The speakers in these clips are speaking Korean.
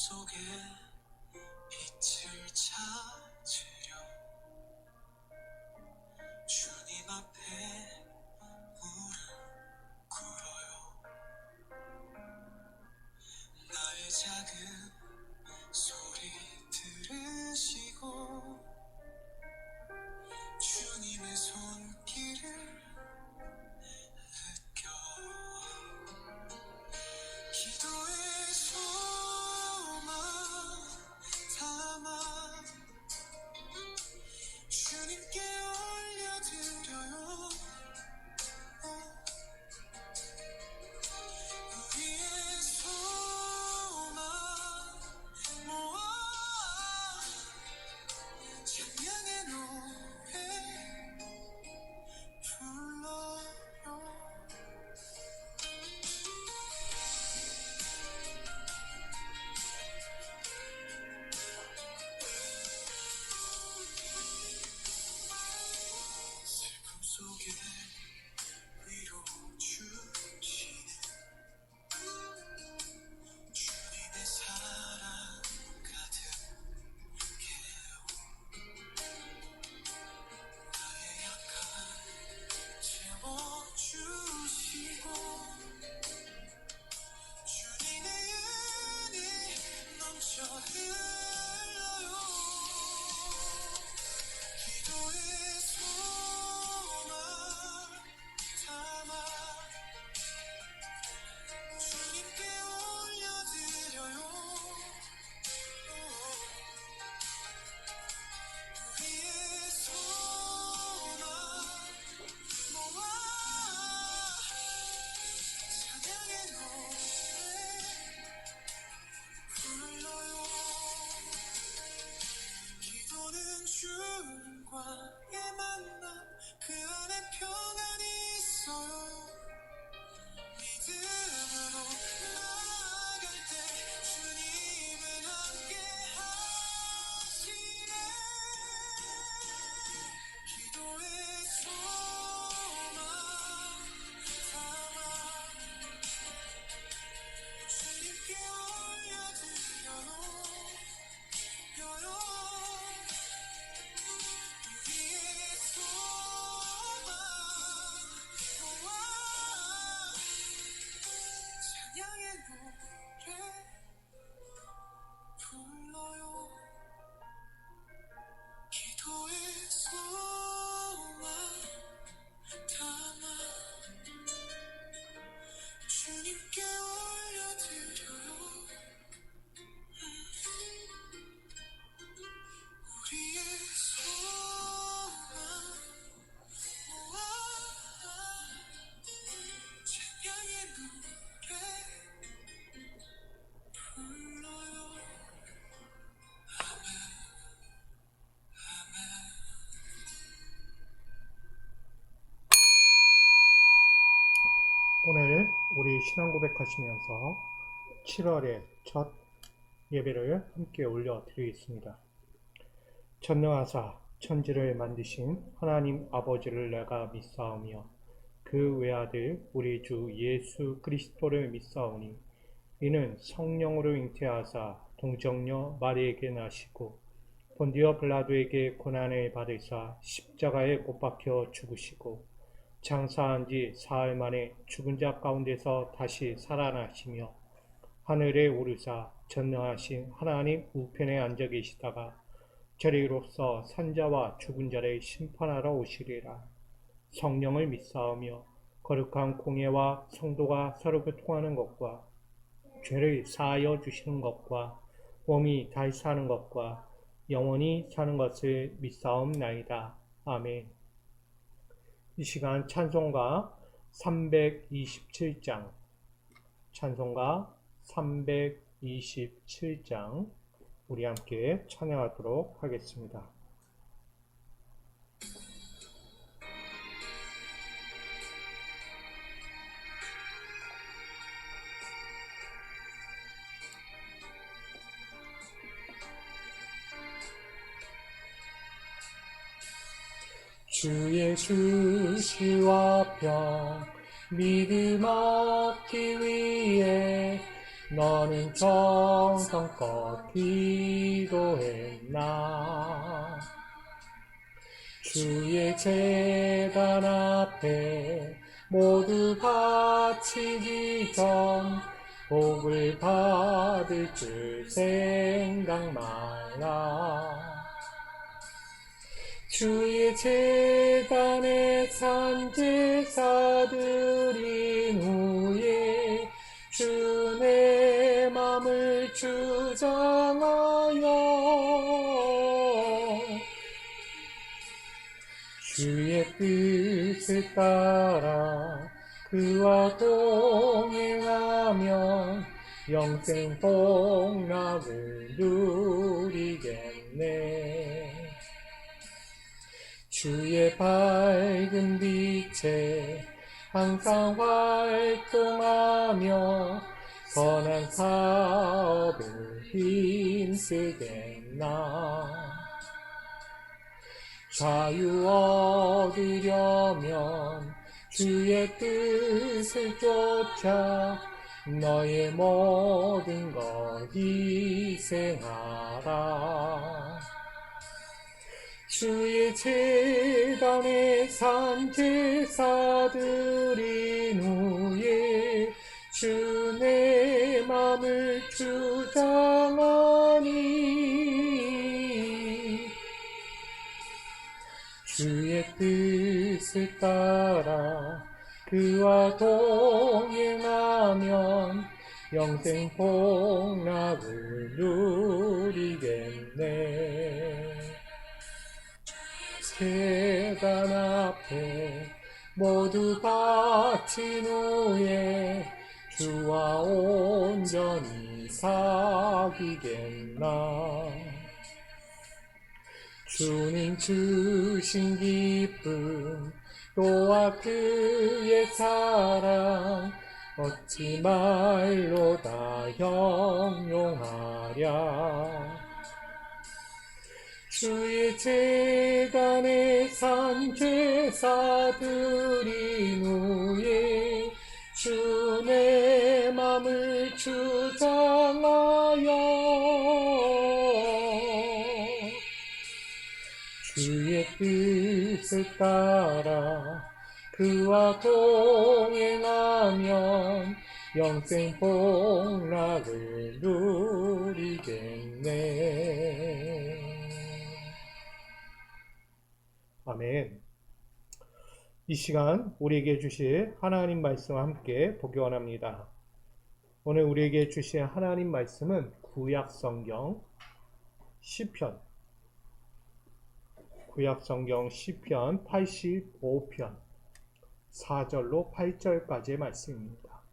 속에 빛을 찾으려 주님 앞에 무릎 꿇어요. 나의 작은 소리 들으시고 주님의 손길을 느껴요. 기도의 소망 담아 주님께 올려드려요. 우리의 소망 모아 찬양의 노래 불러요. 슬픔 속에 위로 주시네 주님의 사랑 가득해요. 나의 약한 채워주시고 주님의 은혜 넘쳐 흘러요. 기도의 소망 담아 주님께 올려드려요. 우리의 소망 모아 찬양의 노래 불러요. 기도는 주님과의 만남 그 안에 평안이 있어요. 믿음으로 나아갈 때 주님은 함께 하시네. 기도의 소망 담아 주님께 올려드려요. 우리의 소망 모아 찬양의 노래 불러요. 기도의 소망 담아 주님께 올려드려요. 우리의 소망 모아 찬양의 노래 불러요. 오늘 우리 신앙 고백하시면서 7월의 첫 예배를 함께 올려드리겠습니다. 전능하사 천지를 만드신 하나님 아버지를 내가 믿사오며 그 외아들 우리 주 예수 그리스도를 믿사오니 이는 성령으로 잉태하사 동정녀 마리에게 나시고 본디오 빌라도에게 고난을 받으사 십자가에 못 박혀 죽으시고 장사한 지 사흘 만에 죽은 자 가운데서 다시 살아나시며 하늘에 오르사 전능하신 하나님 우편에 앉아 계시다가 저리로서 산자와 죽은 자를 심판하러 오시리라. 성령을 믿사오며 거룩한 공예와 성도가 서로 교통하는 것과 죄를 사하여 주시는 것과 몸이 다시 사는 것과 영원히 사는 것을 믿사옵나이다. 아멘. 이 시간 찬송가 327장 찬송가 327장 우리 함께 찬양하도록 하겠습니다. 주의 주시와 평 믿음 얻기 위해 너는 정성껏 기도했나. 주의 제단 앞에 모두 바치기 전 복을 받을 줄 생각 말라. 주의 제단에 산 제사 드린 후에 주 내 맘을 주장하여 주의 뜻을 따라 그와 동행하면 영생 복락을 누리겠네. 주의 밝은 빛에 항상 활동하며 선한 사업을 힘쓰겠나. 자유 얻으려면 주의 뜻을 쫓아 너의 모든 것 희생하라. 주의 제단에 산 제사 드린 후에 주 내 맘을 주장하니 주의 뜻을 따라 그와 동행하면 영생 복락을 누리겠네. 제단 앞에 모두 바친 후에 주와 온전히 사귀겠나. 주님 주신 기쁨 또한 그의 사랑 어찌 말로 다 형용하랴. 주의 제단에 산 제사 드린 후에 주 내 맘을 주장하여 주의 뜻을 따라 그와 동행하면 영생 복락을 누리겠네. 아멘. 이 시간 우리에게 주실 하나님 말씀과 함께 보기 원합니다. 오늘 우리에게 주실 하나님 말씀은 구약 성경 시편 85편 4절로 8절까지의 말씀입니다.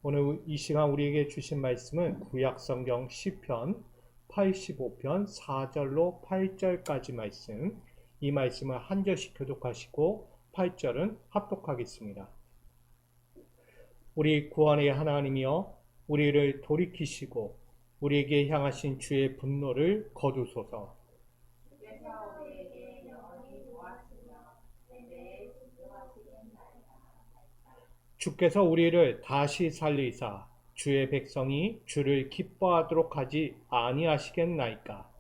오늘 이 시간 우리에게 주신 말씀은 구약 성경 시편 85편 4절로 8절까지 말씀, 이 말씀을 한 절씩 교독하시고 8절은 합독하겠습니다. 우리 구원의 하나님이여, 우리를 돌이키시고 우리에게 향하신 주의 분노를 거두소서. 주께서 우리를 다시 살리사 주의 백성이 주를 기뻐하도록 하지 아니하시겠나이까.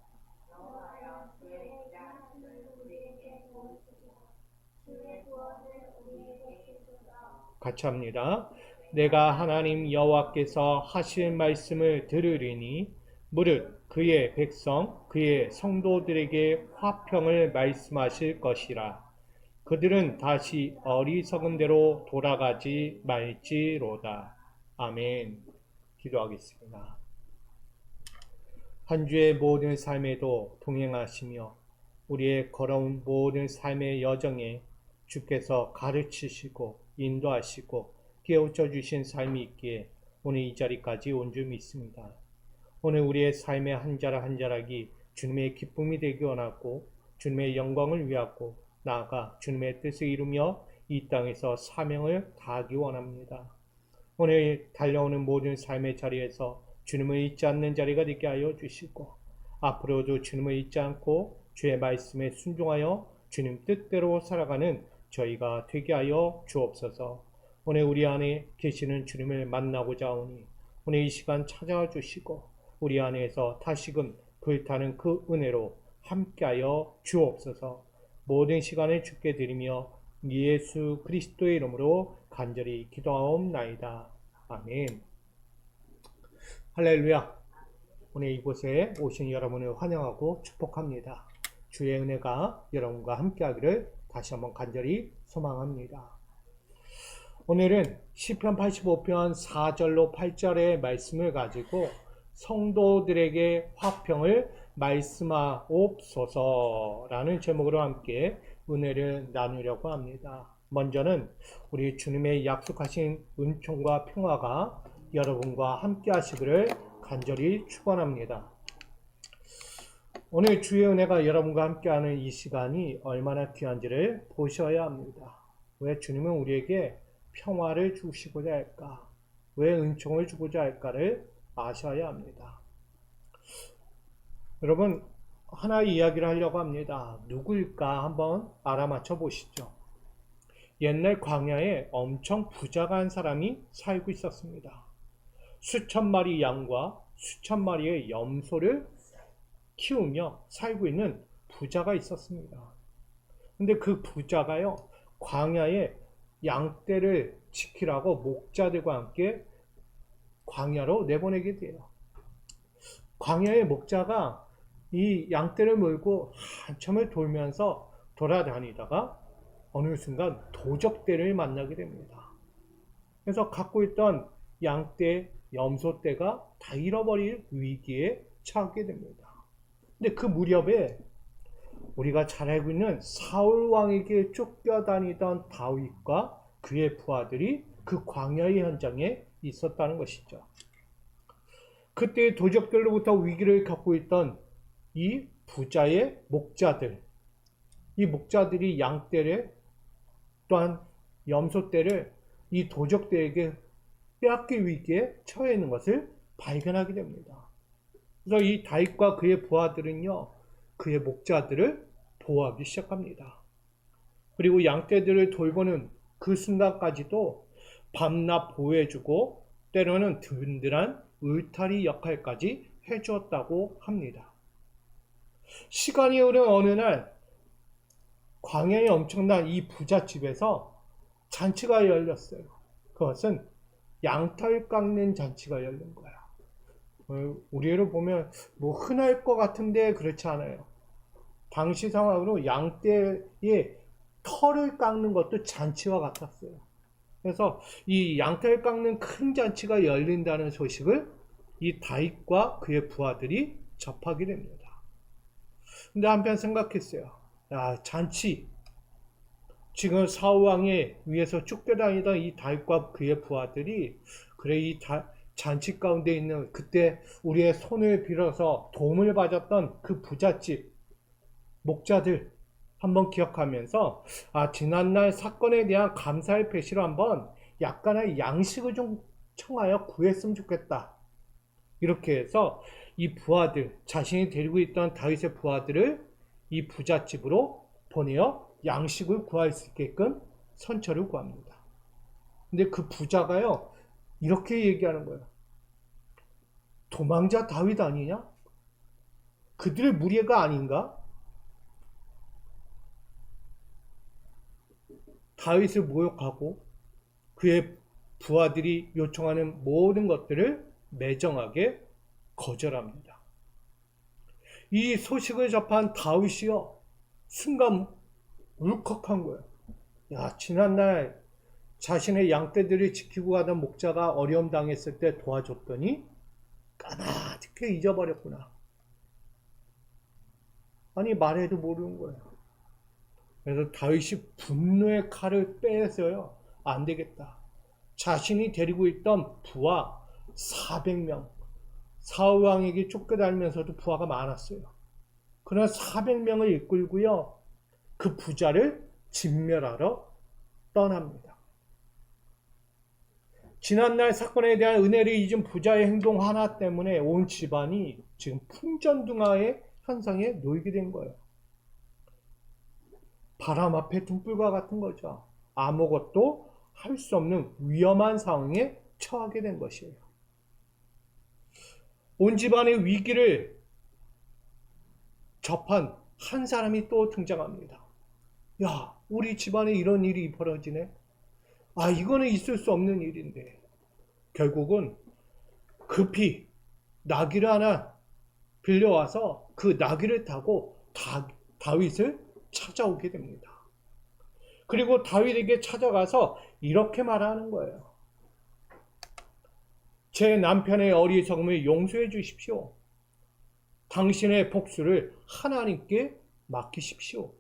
같이 합니다. 내가 하나님 여호와께서 하실 말씀을 들으리니 무릇 그의 백성 그의 성도들에게 화평을 말씀하실 것이라. 그들은 다시 어리석은 대로 돌아가지 말지로다. 아멘. 기도하겠습니다. 한 주의 모든 삶에도 동행하시며 우리의 걸어온 모든 삶의 여정에 주께서 가르치시고 인도하시고 깨우쳐 주신 삶이 있기에 오늘 이 자리까지 온 줄 믿습니다. 오늘 우리의 삶의 한 자락 한 자락이 주님의 기쁨이 되기 원하고 주님의 영광을 위하고 나아가 주님의 뜻을 이루며 이 땅에서 사명을 다하기 원합니다. 오늘 달려오는 모든 삶의 자리에서 주님을 잊지 않는 자리가 되게 하여 주시고 앞으로도 주님을 잊지 않고 주의 말씀에 순종하여 주님 뜻대로 살아가는 저희가 되게 하여 주옵소서. 오늘 우리 안에 계시는 주님을 만나고자 하오니 오늘 이 시간 찾아와 주시고 우리 안에서 다시금 불타는 그 은혜로 함께하여 주옵소서. 모든 시간을 주께 드리며 예수 그리스도의 이름으로 간절히 기도하옵나이다. 아멘. 할렐루야. 오늘 이곳에 오신 여러분을 환영하고 축복합니다. 주의 은혜가 여러분과 함께하기를 다시 한번 간절히 소망합니다. 오늘은 시편 85편 4절로 8절의 말씀을 가지고 성도들에게 화평을 말씀하옵소서라는 제목으로 함께 은혜를 나누려고 합니다. 먼저는 우리 주님의 약속하신 은총과 평화가 여러분과 함께 하시기를 간절히 축원합니다. 오늘 주의 은혜가 여러분과 함께하는 이 시간이 얼마나 귀한지를 보셔야 합니다. 왜 주님은 우리에게 평화를 주시고자 할까? 왜 은총을 주고자 할까를 아셔야 합니다. 여러분, 하나의 이야기를 하려고 합니다. 누구일까 한번 알아맞혀 보시죠. 옛날 광야에 엄청 부자가 한 사람이 살고 있었습니다. 수천 마리 양과 수천 마리의 염소를 키우며 살고 있는 부자가 있었습니다. 근데 그 부자가요, 광야에 양떼를 지키라고 목자들과 함께 광야로 내보내게 돼요. 광야의 목자가 이 양떼를 몰고 한참을 돌면서 돌아다니다가 어느 순간 도적떼를 만나게 됩니다. 그래서 갖고 있던 양떼, 염소떼가 다 잃어버릴 위기에 처하게 됩니다. 근데 그 무렵에 우리가 잘 알고 있는 사울 왕에게 쫓겨다니던 다윗과 그의 부하들이 그 광야의 현장에 있었다는 것이죠. 그때 도적들로부터 위기를 겪고 있던 이 부자의 목자들, 이 목자들이 양떼를 또한 염소떼를 이 도적들에게 빼앗길 위기에 처해 있는 것을 발견하게 됩니다. 그래서 이 다윗과 그의 부하들은요, 그의 목자들을 보호하기 시작합니다. 그리고 양떼들을 돌보는 그 순간까지도 밤낮 보호해주고 때로는 든든한 울타리 역할까지 해주었다고 합니다. 시간이 흐른 어느 날 광야에 엄청난 이 부잣집에서 잔치가 열렸어요. 그것은 양털 깎는 잔치가 열린 거야. 우리로 보면 뭐 흔할 것 같은데 그렇지 않아요. 당시 상황으로 양떼의 털을 깎는 것도 잔치와 같았어요. 그래서 이 양털 깎는 큰 잔치가 열린다는 소식을 이 다윗과 그의 부하들이 접하게 됩니다. 근데 한편 생각했어요. 야, 잔치. 지금 사울왕에 위해서 쫓겨다니던 이 다윗과 그의 부하들이 그래 이 잔치 가운데 있는 그때 우리의 손을 빌어서 도움을 받았던 그 부잣집 목자들 한번 기억하면서 지난날 사건에 대한 감사의 표시로 한번 약간의 양식을 좀 청하여 구했으면 좋겠다. 이렇게 해서 이 부하들, 자신이 데리고 있던 다윗의 부하들을 이 부잣집으로 보내어 양식을 구할 수 있게끔 선처를 구합니다. 근데 그 부자가요, 이렇게 얘기하는 거예요. 도망자 다윗 아니냐? 그들의 무리가 아닌가? 다윗을 모욕하고 그의 부하들이 요청하는 모든 것들을 매정하게 거절합니다. 이 소식을 접한 다윗이요, 순간 울컥한 거예요. 야, 지난날 자신의 양떼들을 지키고 가던 목자가 어려움 당했을 때 도와줬더니 까마득히 잊어버렸구나. 아니, 말해도 모르는 거예요. 그래서 다윗이 분노의 칼을 빼서요, 안 되겠다. 자신이 데리고 있던 부하 400명, 사울왕에게 쫓겨다니면서도 부하가 많았어요. 그러나 400명을 이끌고요, 그 부자를 진멸하러 떠납니다. 지난날 사건에 대한 은혜를 잊은 부자의 행동 하나 때문에 온 집안이 지금 풍전등화의 현상에 놓이게 된 거예요. 바람 앞에 등불과 같은 거죠. 아무것도 할 수 없는 위험한 상황에 처하게 된 것이에요. 온 집안의 위기를 접한 한 사람이 또 등장합니다. 야, 우리 집안에 이런 일이 벌어지네. 아, 이거는 있을 수 없는 일인데. 결국은 급히 나귀를 하나 빌려와서 그 나귀를 타고 다윗을 찾아오게 됩니다. 그리고 다윗에게 찾아가서 이렇게 말하는 거예요. 제 남편의 어리석음을 용서해 주십시오. 당신의 복수를 하나님께 맡기십시오.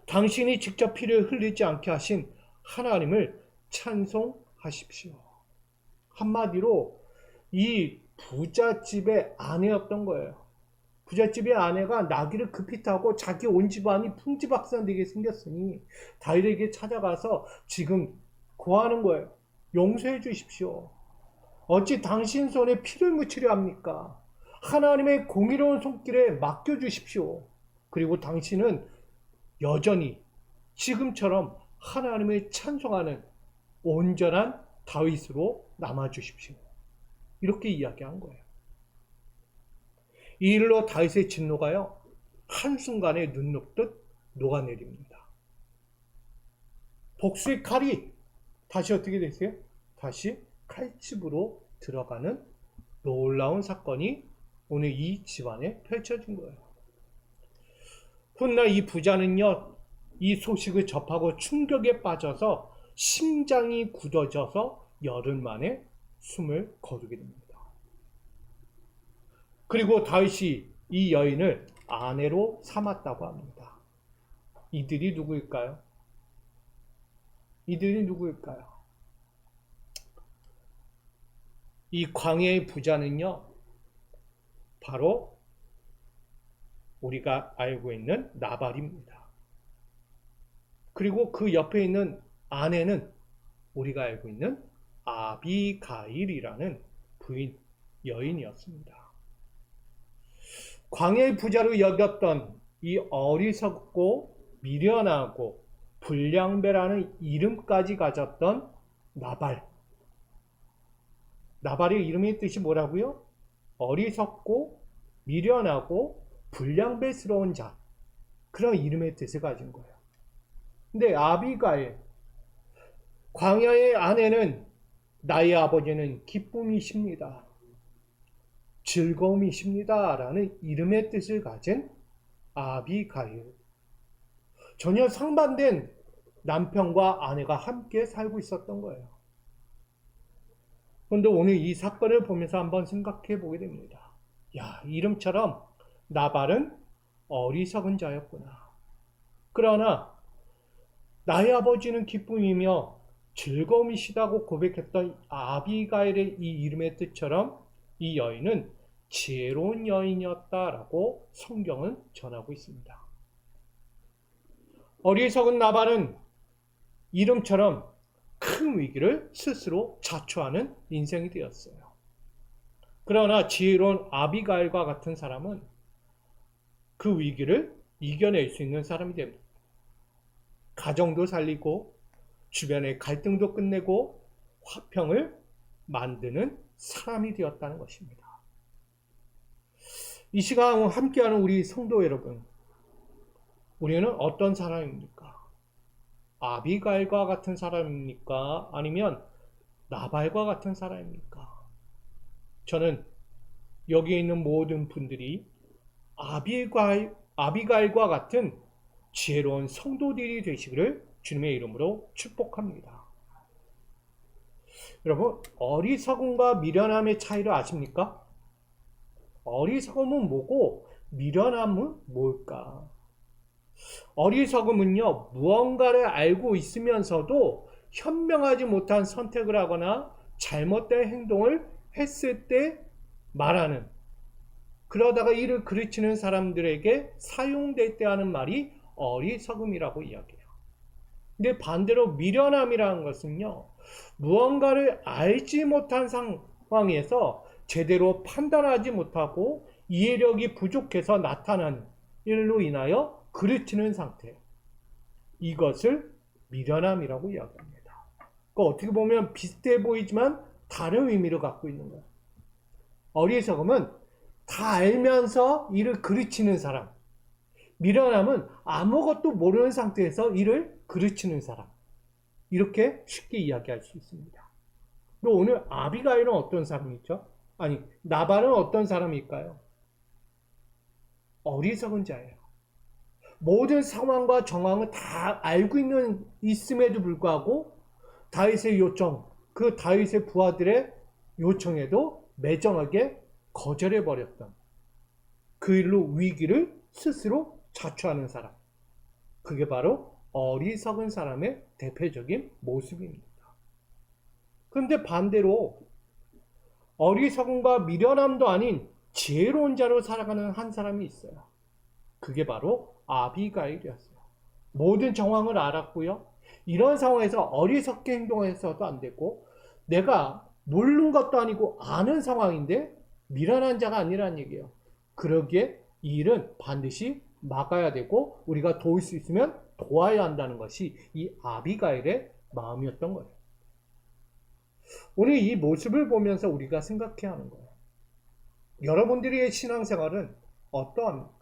당신이 직접 피를 흘리지 않게 하신 하나님을 찬송하십시오. 한마디로 이 부잣집의 아내였던 거예요. 부잣집의 아내가 나귀를 급히 타고 자기 온 집안이 풍지박산되게 생겼으니 다윗에게 찾아가서 지금 고하는 거예요. 용서해 주십시오. 어찌 당신 손에 피를 묻히려 합니까? 하나님의 공의로운 손길에 맡겨주십시오. 그리고 당신은 여전히 지금처럼 하나님을 찬송하는 온전한 다윗으로 남아주십시오. 이렇게 이야기한 거예요. 이 일로 다윗의 진노가요, 한순간에 눈 녹듯 녹아내립니다. 복수의 칼이 다시 어떻게 됐어요? 다시 칼집으로 들어가는 놀라운 사건이 오늘 이 집안에 펼쳐진 거예요. 훗날 이 부자는요, 이 소식을 접하고 충격에 빠져서 심장이 굳어져서 열흘 만에 숨을 거두게 됩니다. 그리고 다윗이 이 여인을 아내로 삼았다고 합니다. 이들이 누구일까요? 이들이 누구일까요? 이 광야의 부자는요, 바로 우리가 알고 있는 나발입니다. 그리고 그 옆에 있는 아내는 우리가 알고 있는 아비가일이라는 부인 여인이었습니다. 광야의 부자로 여겼던 이 어리석고 미련하고 불량배라는 이름까지 가졌던 나발. 나발의 이름의 뜻이 뭐라고요? 어리석고 미련하고 불량배스러운 자. 그런 이름의 뜻을 가진 거예요. 근데 아비가일, 광야의 아내는 나의 아버지는 기쁨이십니다. 즐거움이십니다. 라는 이름의 뜻을 가진 아비가일. 전혀 상반된 남편과 아내가 함께 살고 있었던 거예요. 그런데 오늘 이 사건을 보면서 한번 생각해 보게 됩니다. 야, 이름처럼 나발은 어리석은 자였구나. 그러나 나의 아버지는 기쁨이며 즐거움이시다고 고백했던 아비가일의 이 이름의 뜻처럼 이 여인은 지혜로운 여인이었다라고 성경은 전하고 있습니다. 어리석은 나발은 이름처럼 큰 위기를 스스로 자초하는 인생이 되었어요. 그러나 지혜로운 아비가일과 같은 사람은 그 위기를 이겨낼 수 있는 사람이 됩니다. 가정도 살리고 주변의 갈등도 끝내고 화평을 만드는 사람이 되었다는 것입니다. 이 시간 함께하는 우리 성도 여러분, 우리는 어떤 사람입니까? 아비가일과 같은 사람입니까? 아니면 나발과 같은 사람입니까? 저는 여기에 있는 모든 분들이 아비가일과 같은 지혜로운 성도들이 되시기를 주님의 이름으로 축복합니다. 여러분, 어리석음과 미련함의 차이를 아십니까? 어리석음은 뭐고 미련함은 뭘까? 어리석음은요, 무언가를 알고 있으면서도 현명하지 못한 선택을 하거나 잘못된 행동을 했을 때 말하는, 그러다가 이를 그르치는 사람들에게 사용될 때 하는 말이 어리석음이라고 이야기해요. 근데 반대로 미련함이라는 것은요, 무언가를 알지 못한 상황에서 제대로 판단하지 못하고 이해력이 부족해서 나타나는 일로 인하여 그르치는 상태. 이것을 미련함이라고 이야기합니다. 어떻게 보면 비슷해 보이지만 다른 의미를 갖고 있는 거야. 어리석음은 다 알면서 이를 그르치는 사람. 미련함은 아무것도 모르는 상태에서 이를 그르치는 사람. 이렇게 쉽게 이야기할 수 있습니다. 또 오늘 아비가일은 어떤 사람이죠? 아니, 나발은 어떤 사람일까요? 어리석은 자예요. 모든 상황과 정황을 다 알고 있음에도 불구하고 다윗의 요청, 그 다윗의 부하들의 요청에도 매정하게 거절해 버렸던 그 일로 위기를 스스로 자초하는 사람. 그게 바로 어리석은 사람의 대표적인 모습입니다. 그런데 반대로 어리석음과 미련함도 아닌 지혜로운 자로 살아가는 한 사람이 있어요. 그게 바로 아비가일이었어요. 모든 정황을 알았고요. 이런 상황에서 어리석게 행동해서도 안 되고 내가 모르는 것도 아니고 아는 상황인데 미련한 자가 아니라는 얘기예요. 그러기에 이 일은 반드시 막아야 되고 우리가 도울 수 있으면 도와야 한다는 것이 이 아비가일의 마음이었던 거예요. 오늘 이 모습을 보면서 우리가 생각해야 하는 거예요. 여러분들의 신앙생활은 어떠합니까?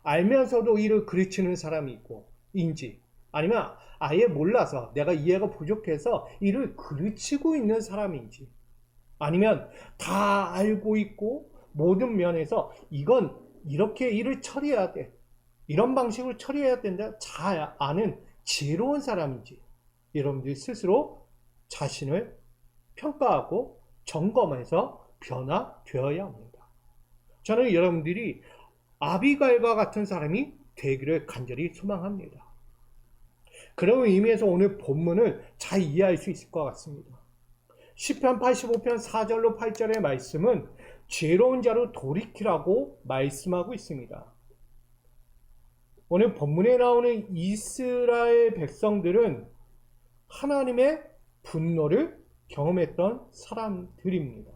알면서도 이를 그르치는 사람이 있고 인지 아니면 아예 몰라서 내가 이해가 부족해서 이를 그르치고 있는 사람인지 아니면 다 알고 있고 모든 면에서 이건 이렇게 일을 처리해야 돼. 이런 방식으로 처리해야 된다. 잘 아는 지혜로운 사람인지 여러분들이 스스로 자신을 평가하고 점검해서 변화되어야 합니다. 저는 여러분들이 아비가일과 같은 사람이 되기를 간절히 소망합니다. 그런 의미에서 오늘 본문을 잘 이해할 수 있을 것 같습니다. 시편 85편 4절로 8절의 말씀은 지혜로운 자로 돌이키라고 말씀하고 있습니다. 오늘 본문에 나오는 이스라엘 백성들은 하나님의 분노를 경험했던 사람들입니다.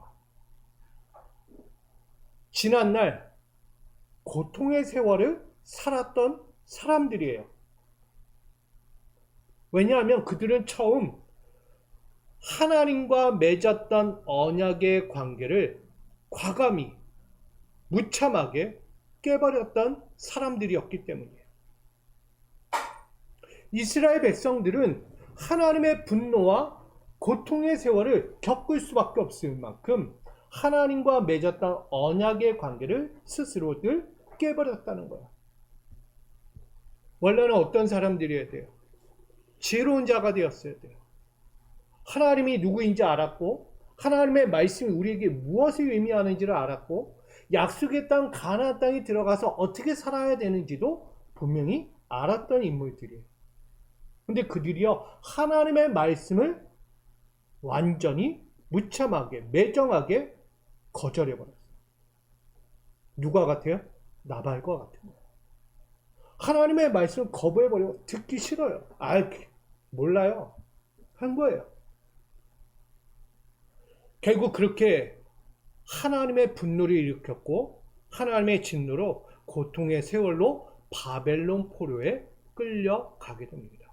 지난날 고통의 세월을 살았던 사람들이에요. 왜냐하면 그들은 처음 하나님과 맺었던 언약의 관계를 과감히 무참하게 깨버렸던 사람들이었기 때문이에요. 이스라엘 백성들은 하나님의 분노와 고통의 세월을 겪을 수밖에 없을 만큼 하나님과 맺었던 언약의 관계를 스스로들 깨버렸다는 거예요. 원래는 어떤 사람들이어야 돼요? 지혜로운 자가 되었어야 돼요. 하나님이 누구인지 알았고 하나님의 말씀이 우리에게 무엇을 의미하는지를 알았고 약속의 땅 가나안 땅에 들어가서 어떻게 살아야 되는지도 분명히 알았던 인물들이에요. 근데 그들이요 하나님의 말씀을 완전히 무참하게 매정하게 거절해버렸어요. 누가 같아요? 나발과 같은 거예요. 하나님의 말씀을 거부해버리고 듣기 싫어요. 몰라요. 한 거예요. 결국 그렇게 하나님의 분노를 일으켰고 하나님의 진노로 고통의 세월로 바벨론 포로에 끌려가게 됩니다.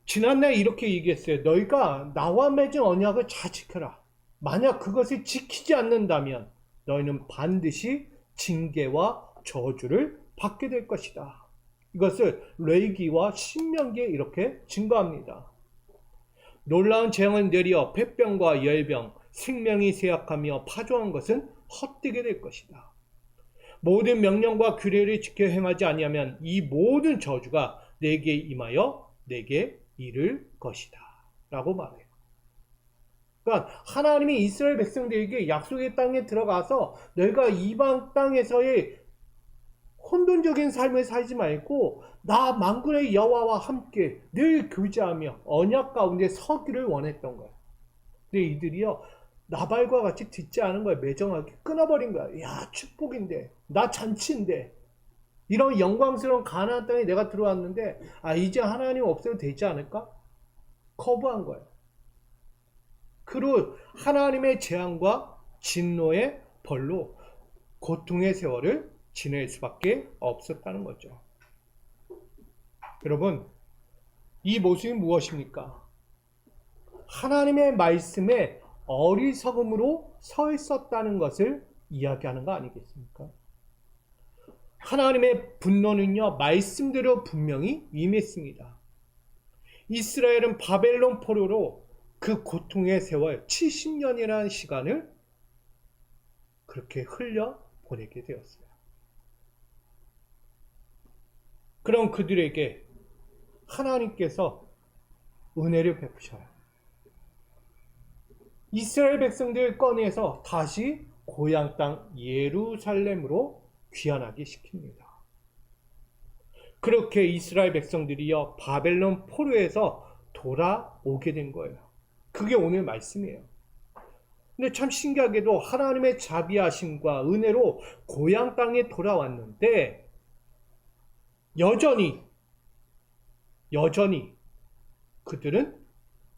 지난날 이렇게 얘기했어요. 너희가 나와 맺은 언약을 잘 지켜라. 만약 그것을 지키지 않는다면 너희는 반드시 징계와 저주를 받게 될 것이다. 이것을 레위기와 신명기에 이렇게 증거합니다. 놀라운 재앙을 내려 폐병과 열병, 생명이 쇠약하며 파종한 것은 헛되게 될 것이다. 모든 명령과 규례를 지켜 행하지 아니하면 이 모든 저주가 내게 임하여 내게 이를 것이다. 라고 말해요. 그러니까 하나님이 이스라엘 백성들에게 약속의 땅에 들어가서 너희가 이방 땅에서의 혼돈적인 삶을 살지 말고 나 만군의 여호와와 함께 늘 교제하며 언약 가운데 서기를 원했던 거예요. 근데 이들이요 나발과 같이 듣지 않은 거예요. 매정하게 끊어버린 거야. 야 축복인데 나 잔치인데 이런 영광스러운 가나안 땅에 내가 들어왔는데 이제 하나님 없어도 되지 않을까? 거부한 거예요. 그리고 하나님의 재앙과 진노의 벌로 고통의 세월을 지낼 수밖에 없었다는 거죠. 여러분, 이 모습이 무엇입니까? 하나님의 말씀에 어리석음으로 서 있었다는 것을 이야기하는 거 아니겠습니까? 하나님의 분노는요, 말씀대로 분명히 임했습니다. 이스라엘은 바벨론 포로로 그 고통의 세월 70년이라는 시간을 그렇게 흘려 보내게 되었어요. 그럼 그들에게 하나님께서 은혜를 베푸셔요. 이스라엘 백성들을 꺼내서 다시 고향 땅 예루살렘으로 귀환하게 시킵니다. 그렇게 이스라엘 백성들이요, 바벨론 포로에서 돌아오게 된 거예요. 그게 오늘 말씀이에요. 근데 참 신기하게도 하나님의 자비하심과 은혜로 고향 땅에 돌아왔는데 여전히 그들은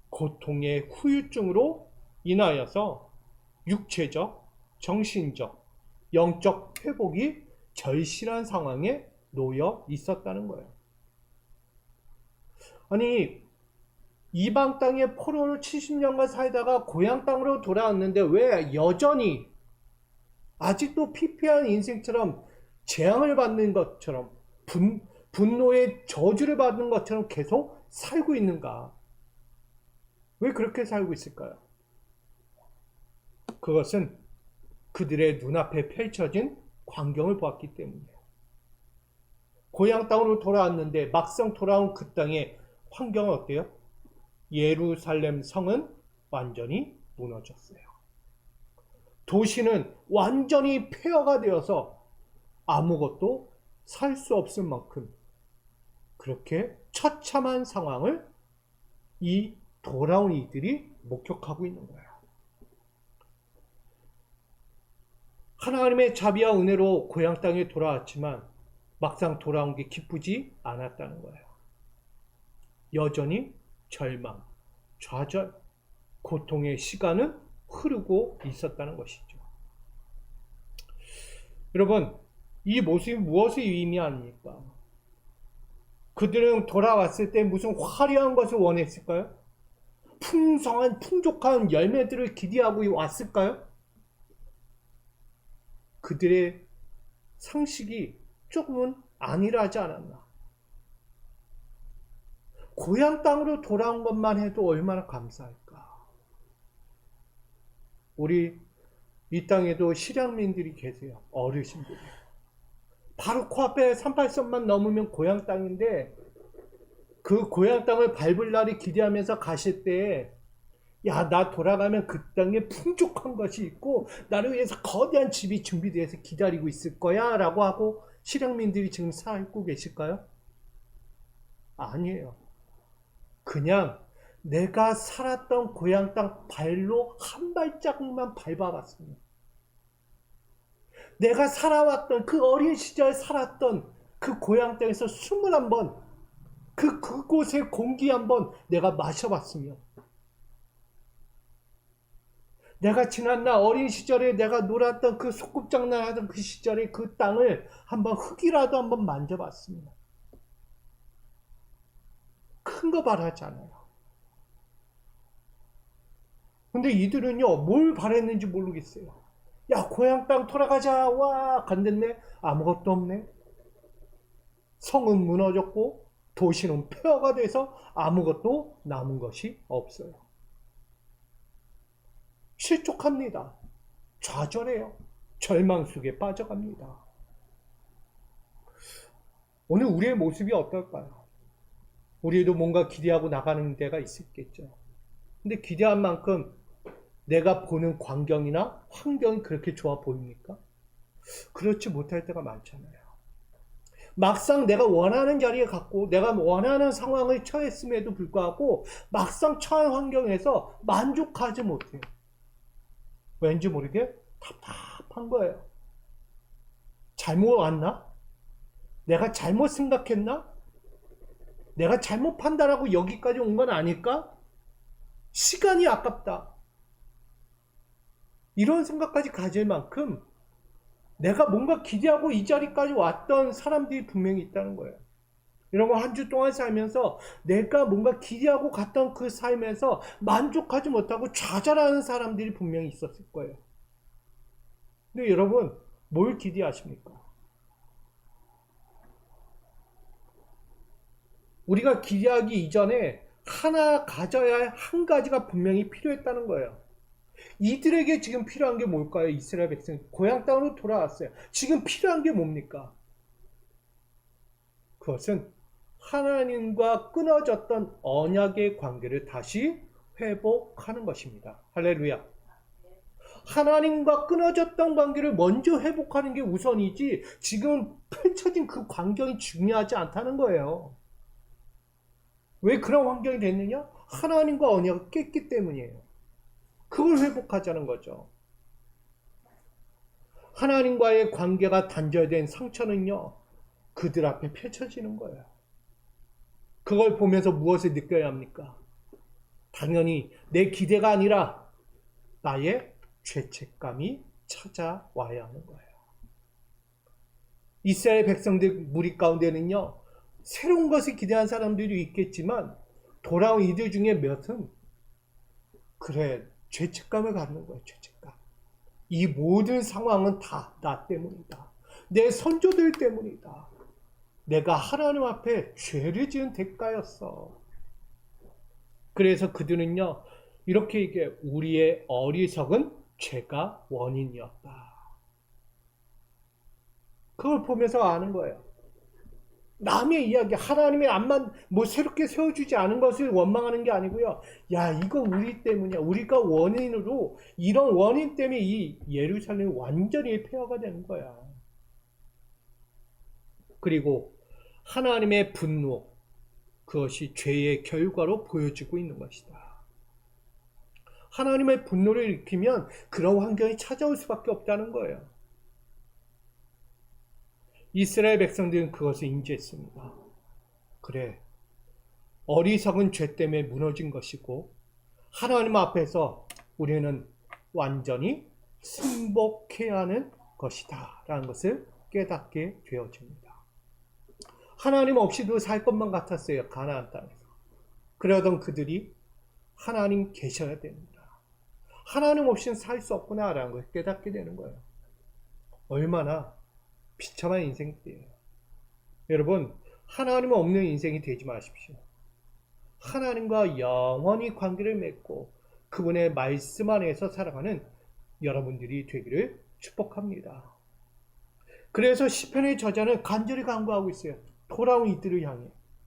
고통의 후유증으로 인하여서 육체적, 정신적, 영적 회복이 절실한 상황에 놓여 있었다는 거예요. 아니, 이방 땅에 포로로 70년간 살다가 고향 땅으로 돌아왔는데 왜 여전히 아직도 피폐한 인생처럼 재앙을 받는 것처럼 분노의 저주를 받는 것처럼 계속 살고 있는가? 왜 그렇게 살고 있을까요? 그것은 그들의 눈앞에 펼쳐진 광경을 보았기 때문이에요. 고향 땅으로 돌아왔는데 막상 돌아온 그 땅의 환경은 어때요? 예루살렘 성은 완전히 무너졌어요. 도시는 완전히 폐허가 되어서 아무것도 살 수 없을 만큼 그렇게 처참한 상황을 이 돌아온 이들이 목격하고 있는 거예요. 하나님의 자비와 은혜로 고향 땅에 돌아왔지만 막상 돌아온 게 기쁘지 않았다는 거예요. 여전히 절망, 좌절, 고통의 시간은 흐르고 있었다는 것이죠. 여러분, 이 모습이 무엇을 의미합니까? 그들은 돌아왔을 때 무슨 화려한 것을 원했을까요? 풍성한, 풍족한 열매들을 기대하고 왔을까요? 그들의 상식이 조금은 안일하지 않았나. 고향 땅으로 돌아온 것만 해도 얼마나 감사할까. 우리 이 땅에도 실향민들이 계세요. 어르신들이. 바로 코앞에 38선만 넘으면 고향 땅인데 그 고향 땅을 밟을 날이 기대하면서 가실 때 야, 나 돌아가면 그 땅에 풍족한 것이 있고 나를 위해서 거대한 집이 준비되어서 기다리고 있을 거야 라고 하고 실향민들이 지금 살고 계실까요? 아니에요. 그냥 내가 살았던 고향 땅 발로 한 발자국만 밟아봤습니다. 내가 살아왔던 그 어린 시절 살았던 그 고향 땅에서 21번 그곳의 공기 한번 내가 마셔봤으면 내가 지난날 어린 시절에 내가 놀았던 그 소꿉장난 하던 그 시절에 그 땅을 한번 흙이라도 한번 만져봤습니다. 큰 거 바라지 않아요. 근데 이들은요, 뭘 바랬는지 모르겠어요. 야, 고향 땅 돌아가자. 와, 간댔네. 아무것도 없네. 성은 무너졌고 도시는 폐허가 돼서 아무것도 남은 것이 없어요. 실족합니다. 좌절해요. 절망 속에 빠져갑니다. 오늘 우리의 모습이 어떨까요? 우리도 뭔가 기대하고 나가는 데가 있겠죠. 근데 기대한 만큼 내가 보는 광경이나 환경이 그렇게 좋아 보입니까? 그렇지 못할 때가 많잖아요. 막상 내가 원하는 자리에 갔고 내가 원하는 상황을 처했음에도 불구하고 막상 처한 환경에서 만족하지 못해요. 왠지 모르게 답답한 거예요. 잘못 왔나? 내가 잘못 생각했나? 내가 잘못 판단하고 여기까지 온 건 아닐까? 시간이 아깝다. 이런 생각까지 가질 만큼 내가 뭔가 기대하고 이 자리까지 왔던 사람들이 분명히 있다는 거예요. 이런 거 한 주 동안 살면서 내가 뭔가 기대하고 갔던 그 삶에서 만족하지 못하고 좌절하는 사람들이 분명히 있었을 거예요. 근데 여러분, 뭘 기대하십니까? 우리가 기대하기 이전에 하나 가져야 할 한 가지가 분명히 필요했다는 거예요. 이들에게 지금 필요한 게 뭘까요? 이스라엘 백성 고향 땅으로 돌아왔어요. 지금 필요한 게 뭡니까? 그것은 하나님과 끊어졌던 언약의 관계를 다시 회복하는 것입니다. 할렐루야. 하나님과 끊어졌던 관계를 먼저 회복하는 게 우선이지 지금 펼쳐진 그 광경이 중요하지 않다는 거예요. 왜 그런 환경이 됐느냐? 하나님과 언약을 깼기 때문이에요. 그걸 회복하자는 거죠. 하나님과의 관계가 단절된 상처는요, 그들 앞에 펼쳐지는 거예요. 그걸 보면서 무엇을 느껴야 합니까? 당연히 내 기대가 아니라 나의 죄책감이 찾아와야 하는 거예요. 이스라엘 백성들 무리 가운데는요, 새로운 것을 기대한 사람들이 있겠지만 돌아온 이들 중에 몇은 그래, 죄책감을 갖는 거예요. 죄책감. 이 모든 상황은 다 나 때문이다. 내 선조들 때문이다. 내가 하나님 앞에 죄를 지은 대가였어. 그래서 그들은요, 이렇게 얘기해요. 우리의 어리석은 죄가 원인이었다. 그걸 보면서 아는 거예요. 남의 이야기, 하나님의 앞만 뭐 새롭게 세워주지 않은 것을 원망하는 게 아니고요. 야, 이거 우리 때문이야. 우리가 원인으로, 이런 원인 때문에 이 예루살렘이 완전히 폐허가 되는 거야. 그리고 하나님의 분노, 그것이 죄의 결과로 보여지고 있는 것이다. 하나님의 분노를 일으키면 그런 환경이 찾아올 수밖에 없다는 거예요. 이스라엘 백성들은 그것을 인지했습니다. 그래, 어리석은 죄 때문에 무너진 것이고 하나님 앞에서 우리는 완전히 승복해야 하는 것이다 라는 것을 깨닫게 되어집니다. 하나님 없이도 살 것만 같았어요. 가나안 땅에서. 그러던 그들이 하나님 계셔야 됩니다. 하나님 없이는 살 수 없구나 라는 걸 깨닫게 되는 거예요. 얼마나 비참한 인생이에요. 여러분, 하나님 없는 인생이 되지 마십시오. 하나님과 영원히 관계를 맺고 그분의 말씀 안에서 살아가는 여러분들이 되기를 축복합니다. 그래서 시편의 저자는 간절히 간구하고 있어요. 돌아온 이들을 향해.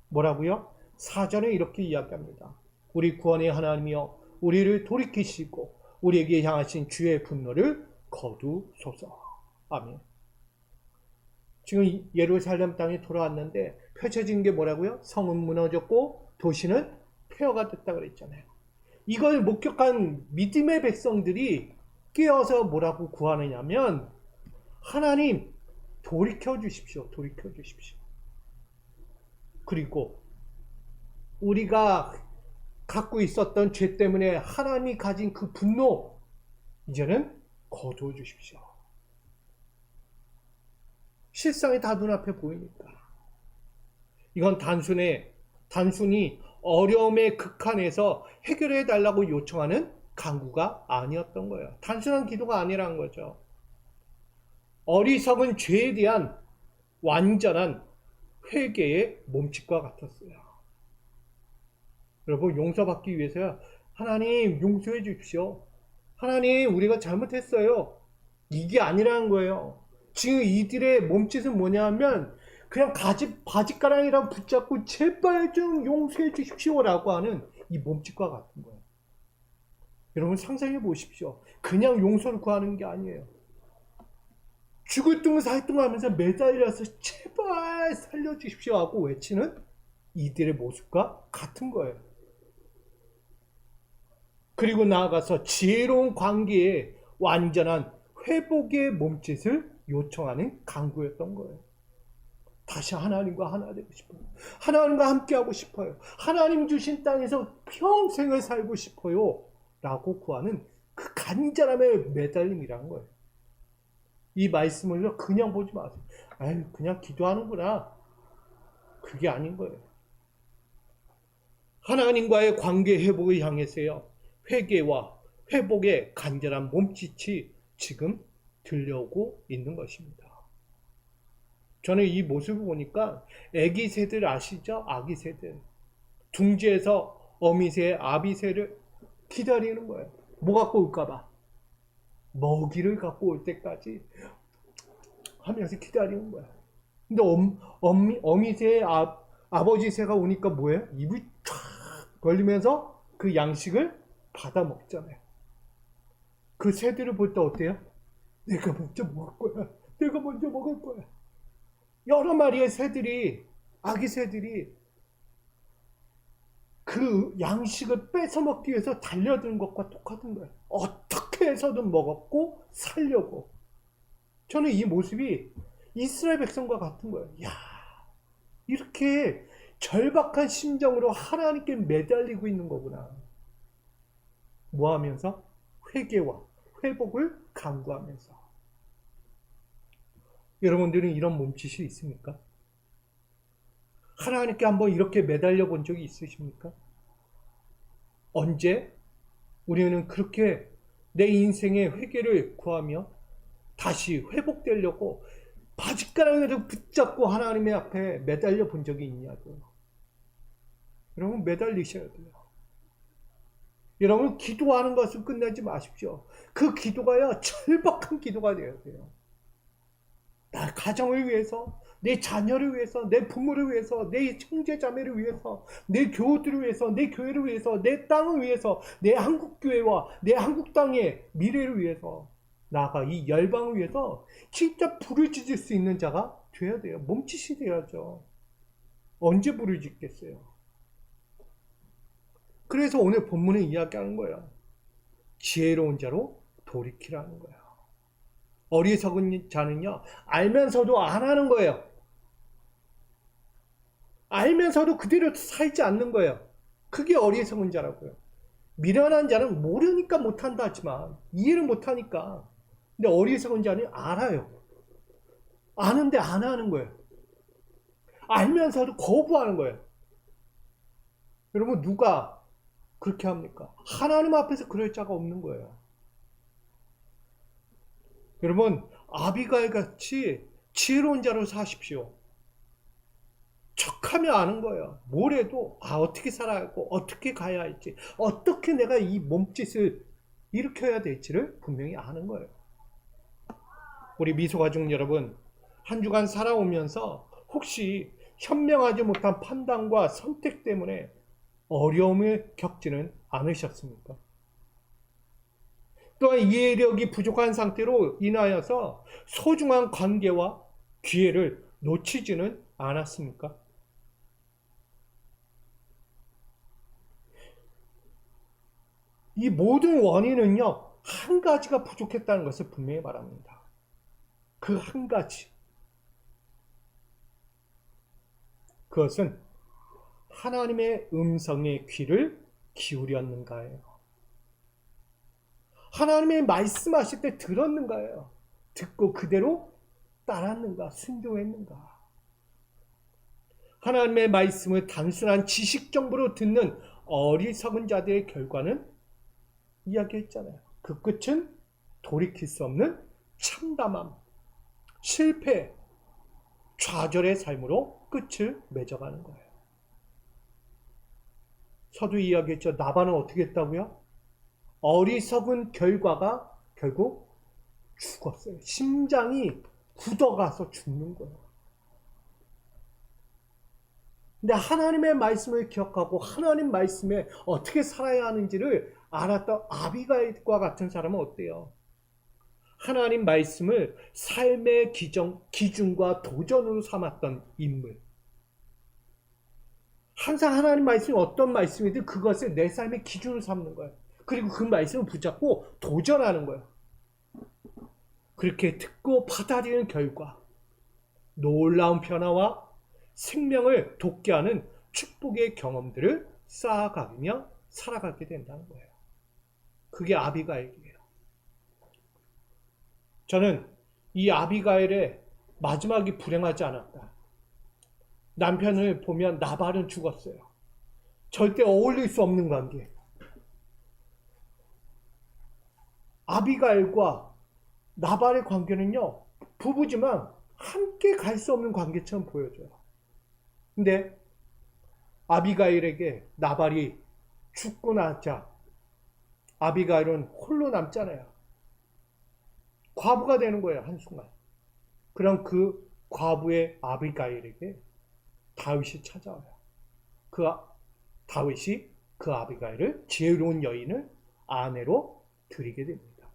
뭐라고요? 4절에 이렇게 이야기합니다. 우리 구원의 하나님이여 우리를 돌이키시고 우리에게 향하신 주의 분노를 거두소서. 아멘. 지금 예루살렘 땅에 돌아왔는데 펼쳐진 게 뭐라고요? 성은 무너졌고 도시는 폐허가 됐다고 그랬잖아요. 이걸 목격한 믿음의 백성들이 깨어서 뭐라고 구하느냐면 하나님 돌이켜 주십시오. 돌이켜 주십시오. 그리고 우리가 갖고 있었던 죄 때문에 하나님이 가진 그 분노 이제는 거두어 주십시오. 실상이 다 눈앞에 보이니까. 이건 단순히 어려움의 극한에서 해결해 달라고 요청하는 간구가 아니었던 거예요. 단순한 기도가 아니라는 거죠. 어리석은 죄에 대한 완전한 회개의 몸짓과 같았어요. 여러분, 용서받기 위해서야 하나님 용서해 주십시오. 하나님 우리가 잘못했어요. 이게 아니라는 거예요. 지금 이들의 몸짓은 뭐냐면 그냥 바짓가랑이랑 붙잡고 제발 좀 용서해 주십시오라고 하는 이 몸짓과 같은 거예요. 여러분 상상해 보십시오. 그냥 용서를 구하는 게 아니에요. 죽을 둥 살 둥 하면서 매달려서 제발 살려주십시오 하고 외치는 이들의 모습과 같은 거예요. 그리고 나아가서 지혜로운 관계에 완전한 회복의 몸짓을 요청하는 간구였던 거예요. 다시 하나님과 하나 되고 싶어요. 하나님과 함께하고 싶어요. 하나님 주신 땅에서 평생을 살고 싶어요. 라고 구하는 그 간절함의 매달림이라는 거예요. 이 말씀을 그냥 보지 마세요. 아유, 그냥 기도하는구나. 그게 아닌 거예요. 하나님과의 관계 회복을 향해서요. 회개와 회복의 간절한 몸짓이 지금 들려오고 있는 것입니다. 저는 이 모습을 보니까 아기 새들 아시죠? 아기 새들. 둥지에서 어미새, 아비새를 기다리는 거예요. 뭐 갖고 올까봐. 먹이를 갖고 올 때까지 하면서 기다리는 거야. 근데 어미새의 아버지 새가 오니까 뭐예요? 입을 쫙 벌리면서 그 양식을 받아 먹잖아요. 그 새들을 볼 때 어때요? 내가 먼저 먹을 거야. 내가 먼저 먹을 거야. 여러 마리의 새들이, 아기 새들이 그 양식을 뺏어 먹기 위해서 달려드는 것과 똑같은 거예요. 어떻게 해서든 먹었고 살려고. 저는 이 모습이 이스라엘 백성과 같은 거예요. 야, 이렇게 절박한 심정으로 하나님께 매달리고 있는 거구나. 뭐 하면서? 회개와 회복을 강구하면서. 여러분들은 이런 몸짓이 있습니까? 하나님께 한번 이렇게 매달려 본 적이 있으십니까? 언제? 우리는 그렇게 내 인생의 회개를 구하며 다시 회복되려고 바짓가랑이를 붙잡고 하나님의 앞에 매달려 본 적이 있냐고요. 여러분 매달리셔야 돼요. 여러분 기도하는 것을 끝내지 마십시오. 그 기도가요 절박한 기도가 되어야 돼요. 나 가정을 위해서, 내 자녀를 위해서, 내 부모를 위해서, 내 형제자매를 위해서, 내 교우들을 위해서, 내 교회를 위해서, 내 땅을 위해서, 내 한국교회와 내 한국 땅의 미래를 위해서, 나아가 이 열방을 위해서 진짜 불을 지질 수 있는 자가 되어야 돼요. 몸짓이 돼야죠. 언제 불을 짓겠어요? 그래서 오늘 본문에 이야기하는 거예요. 지혜로운 자로 돌이키라는 거예요. 어리석은 자는요, 알면서도 안 하는 거예요. 알면서도 그대로 살지 않는 거예요. 그게 어리석은 자라고요. 미련한 자는 모르니까 못한다 하지만, 이해를 못하니까. 근데 어리석은 자는 알아요. 아는데 안 하는 거예요. 알면서도 거부하는 거예요. 여러분, 누가 그렇게 합니까? 하나님 앞에서 그럴 자가 없는 거예요. 여러분, 아비가일 같이 지혜로운 자로 사십시오. 척하면 아는 거예요. 뭘 해도 어떻게 살아야 하고 어떻게 가야 할지 어떻게 내가 이 몸짓을 일으켜야 될지를 분명히 아는 거예요. 우리 미소가족 여러분, 한 주간 살아오면서 혹시 현명하지 못한 판단과 선택 때문에 어려움을 겪지는 않으셨습니까? 또한 이해력이 부족한 상태로 인하여서 소중한 관계와 기회를 놓치지는 않았습니까? 이 모든 원인은요, 한 가지가 부족했다는 것을 분명히 말합니다. 그 한 가지. 그것은 하나님의 음성의 귀를 기울였는가예요. 하나님의 말씀하실 때 들었는가예요. 듣고 그대로 따랐는가, 순종했는가. 하나님의 말씀을 단순한 지식 정보로 듣는 어리석은 자들의 결과는 이야기했잖아요. 그 끝은 돌이킬 수 없는 참담함, 실패, 좌절의 삶으로 끝을 맺어가는 거예요. 서두 이야기했죠. 나반은 어떻게 했다고요? 어리석은 결과가 결국 죽었어요. 심장이 굳어가서 죽는 거예요. 근데 하나님의 말씀을 기억하고 하나님 말씀에 어떻게 살아야 하는지를 알았던 아비가일과 같은 사람은 어때요? 하나님 말씀을 삶의 기준과 도전으로 삼았던 인물. 항상 하나님 말씀이 어떤 말씀이든 그것을 내 삶의 기준으로 삼는 거예요. 그리고 그 말씀을 붙잡고 도전하는 거예요. 그렇게 듣고 받아들이는 결과 놀라운 변화와 생명을 돋게 하는 축복의 경험들을 쌓아가며 살아가게 된다는 거예요. 그게 아비가일이에요. 저는 이 아비가일의 마지막이 불행하지 않았다. 남편을 보면 나발은 죽었어요. 절대 어울릴 수 없는 관계. 아비가일과 나발의 관계는요, 부부지만 함께 갈 수 없는 관계처럼 보여져요. 근데 아비가일에게 나발이 죽고 나자 아비가일은 홀로 남잖아요. 과부가 되는 거예요, 한순간. 그럼 그 과부의 아비가일에게 다윗이 찾아와요. 다윗이 그 아비가일을, 지혜로운 여인을 아내로 드리게 됩니다.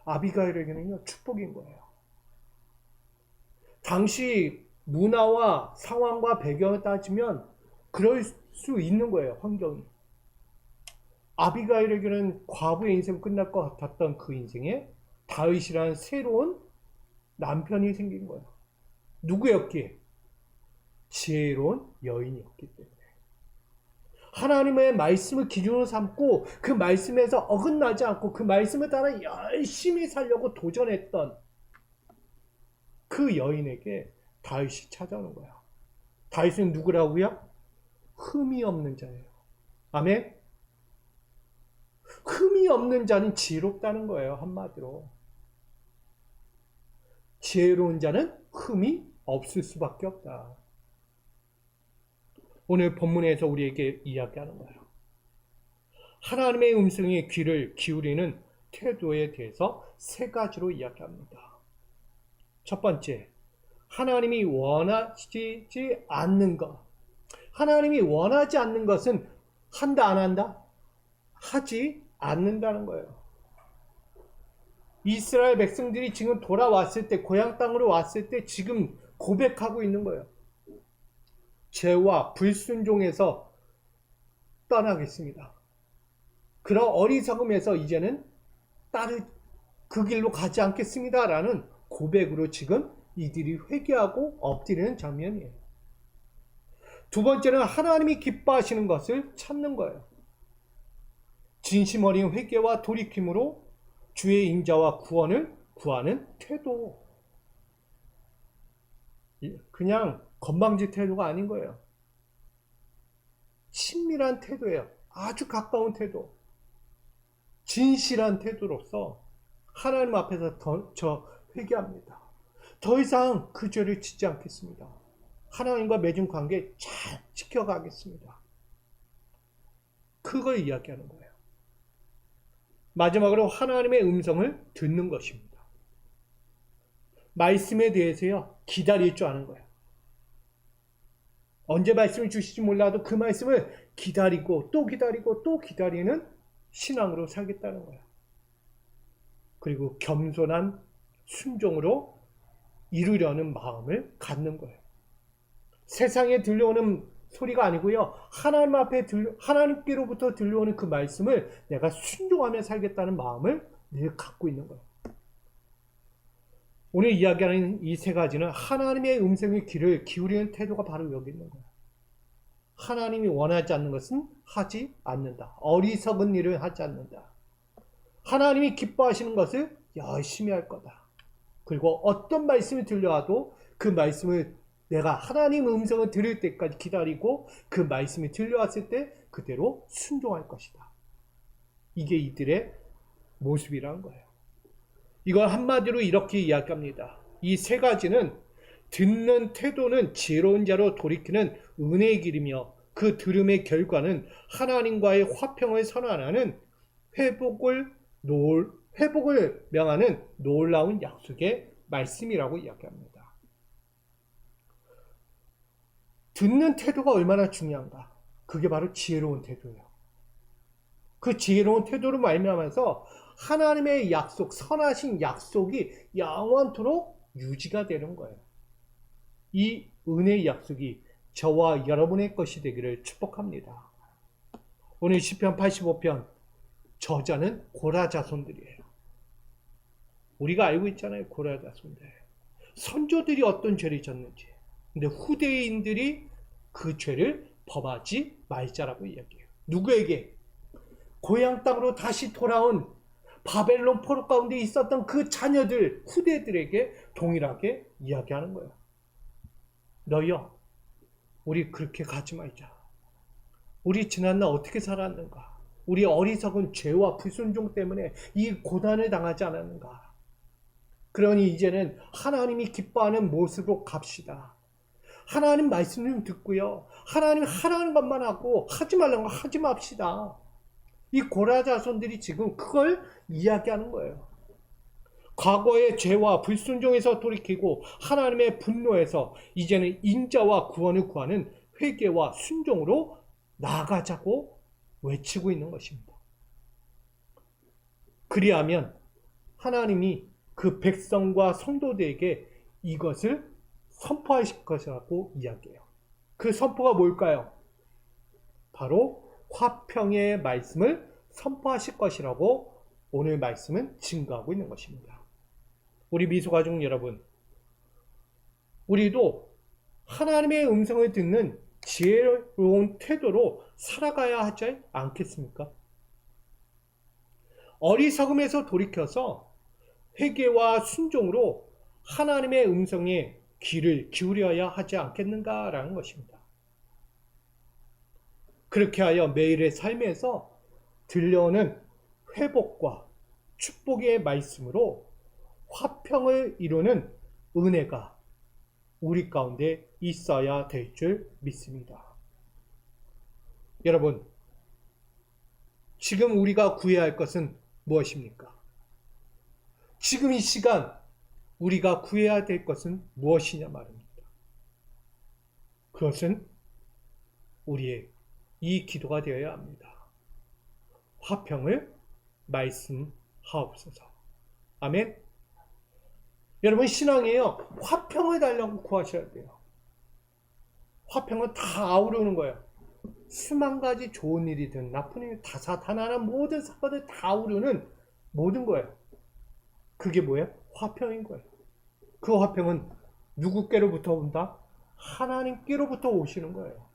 아비가일에게는요, 축복인 거예요. 당시 문화와 상황과 배경을 따지면 그럴 수 있는 거예요, 환경이. 아비가일에게는 과부의 인생 끝날 것 같았던 그 인생에 다윗이라는 새로운 남편이 생긴 거예요. 누구였기에? 지혜로운 여인이었기 때문에. 하나님의 말씀을 기준으로 삼고 그 말씀에서 어긋나지 않고 그 말씀을 따라 열심히 살려고 도전했던 그 여인에게 다윗이 찾아오는 거야. 다윗은 누구라고요? 흠이 없는 자예요. 아멘? 흠이 없는 자는 지혜롭다는 거예요, 한마디로. 지혜로운 자는 흠이 없을 수밖에 없다. 오늘 본문에서 우리에게 이야기하는 거예요. 하나님의 음성에 귀를 기울이는 태도에 대해서 세 가지로 이야기합니다. 첫 번째, 하나님이 원하지 않는 것. 하나님이 원하지 않는 것은 한다, 안 한다? 하지 않는다는 거예요. 이스라엘 백성들이 지금 돌아왔을 때, 고향 땅으로 왔을 때 지금 고백하고 있는 거예요. 죄와 불순종에서 떠나겠습니다. 그런 어리석음에서 이제는 그 길로 가지 않겠습니다. 라는 고백으로 지금 이들이 회개하고 엎드리는 장면이에요. 두 번째는 하나님이 기뻐하시는 것을 찾는 거예요. 진심 어린 회개와 돌이킴으로 주의 인자와 구원을 구하는 태도. 그냥 건방진 태도가 아닌 거예요. 친밀한 태도예요. 아주 가까운 태도. 진실한 태도로서 하나님 앞에서 저 회개합니다. 더 이상 그 죄를 짓지 않겠습니다. 하나님과 맺은 관계 잘 지켜가겠습니다. 그걸 이야기하는 거예요. 마지막으로 하나님의 음성을 듣는 것입니다. 말씀에 대해서요, 기다릴 줄 아는 거예요. 언제 말씀을 주실지 몰라도 그 말씀을 기다리고 또 기다리고 또 기다리는 신앙으로 살겠다는 거예요. 그리고 겸손한 순종으로 이루려는 마음을 갖는 거예요. 세상에 들려오는 소리가 아니고요, 하나님께로부터 들려오는 그 말씀을 내가 순종하며 살겠다는 마음을 늘 갖고 있는 거예요. 오늘 이야기하는 이 세 가지는 하나님의 음성의 귀를 기울이는 태도가 바로 여기 있는 거예요. 하나님이 원하지 않는 것은 하지 않는다. 어리석은 일을 하지 않는다. 하나님이 기뻐하시는 것을 열심히 할 거다. 그리고 어떤 말씀이 들려와도 그 말씀을 내가 하나님 음성을 들을 때까지 기다리고 그 말씀이 들려왔을 때 그대로 순종할 것이다. 이게 이들의 모습이라는 거예요. 이걸 한마디로 이렇게 이야기합니다. 이 세 가지는 듣는 태도는 지혜로운 자로 돌이키는 은혜의 길이며 그 들음의 결과는 하나님과의 화평을 선언하는 회복을 명하는 놀라운 약속의 말씀이라고 이야기합니다. 듣는 태도가 얼마나 중요한가? 그게 바로 지혜로운 태도예요. 그 지혜로운 태도로 말미암아서 하나님의 약속, 선하신 약속이 영원토록 유지가 되는 거예요. 이 은혜의 약속이 저와 여러분의 것이 되기를 축복합니다. 오늘 시편 85편 저자는 고라 자손들이에요. 우리가 알고 있잖아요, 고라 자손들. 선조들이 어떤 죄를 졌는지. 근데 후대인들이 그 죄를 범하지 말자라고 이야기해요. 누구에게? 고향 땅으로 다시 돌아온 바벨론 포로 가운데 있었던 그 자녀들, 후대들에게 동일하게 이야기하는 거예요. 너희여, 우리 그렇게 가지 말자. 우리 지난날 어떻게 살았는가? 우리 어리석은 죄와 불순종 때문에 이 고난을 당하지 않았는가? 그러니 이제는 하나님이 기뻐하는 모습으로 갑시다. 하나님 말씀 좀 듣고요. 하나님 하라는 것만 하고 하지 말라는 거 하지 맙시다. 이 고라 자손들이 지금 그걸 이야기하는 거예요. 과거의 죄와 불순종에서 돌이키고 하나님의 분노에서 이제는 인자와 구원을 구하는 회개와 순종으로 나아가자고 외치고 있는 것입니다. 그리하면 하나님이 그 백성과 성도들에게 이것을 선포하실 것이라고 이야기해요. 그 선포가 뭘까요? 바로 화평의 말씀을 선포하실 것이라고 오늘 말씀은 증거하고 있는 것입니다. 우리 미소가족 여러분, 우리도 하나님의 음성을 듣는 지혜로운 태도로 살아가야 하지 않겠습니까? 어리석음에서 돌이켜서 회개와 순종으로 하나님의 음성에 귀를 기울여야 하지 않겠는가라는 것입니다. 그렇게 하여 매일의 삶에서 들려오는 회복과 축복의 말씀으로 화평을 이루는 은혜가 우리 가운데 있어야 될 줄 믿습니다. 여러분, 지금 우리가 구해야 할 것은 무엇입니까? 지금 이 시간 우리가 구해야 될 것은 무엇이냐 말입니다. 그것은 우리의 이 기도가 되어야 합니다. 화평을 말씀하옵소서. 아멘. 여러분, 신앙이에요. 화평을 달라고 구하셔야 돼요. 화평은 다 아우르는 거예요. 수만 가지 좋은 일이든 나쁜 일, 다사다난한 모든 사건을 다 아우르는 모든 거예요. 그게 뭐예요? 화평인 거예요. 그 화평은 누구께로부터 온다? 하나님께로부터 오시는 거예요.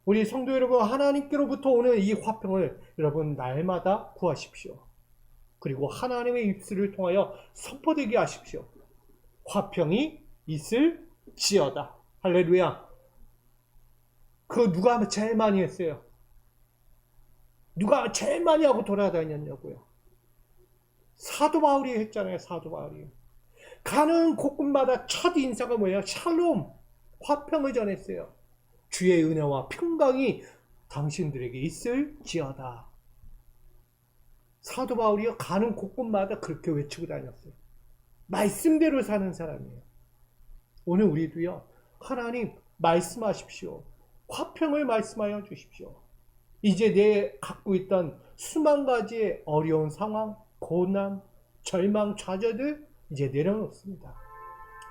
우리 성도 여러분, 하나님께로부터 오는 이 화평을 여러분 날마다 구하십시오. 그리고 하나님의 입술을 통하여 선포되게 하십시오. 화평이 있을지어다. 할렐루야. 그거 누가 제일 많이 했어요? 누가 제일 많이 하고 돌아다녔냐고요? 사도 바울이 했잖아요. 사도 바울이. 가는 곳곳마다 첫 인사가 뭐예요? 샬롬, 화평을 전했어요. 주의 은혜와 평강이 당신들에게 있을지어다. 사도 바울이 가는 곳곳마다 그렇게 외치고 다녔어요. 말씀대로 사는 사람이에요. 오늘 우리도요, 하나님 말씀하십시오. 화평을 말씀하여 주십시오. 이제 내 갖고 있던 수만 가지의 어려운 상황, 고난, 절망, 좌절들 이제 내려놓습니다.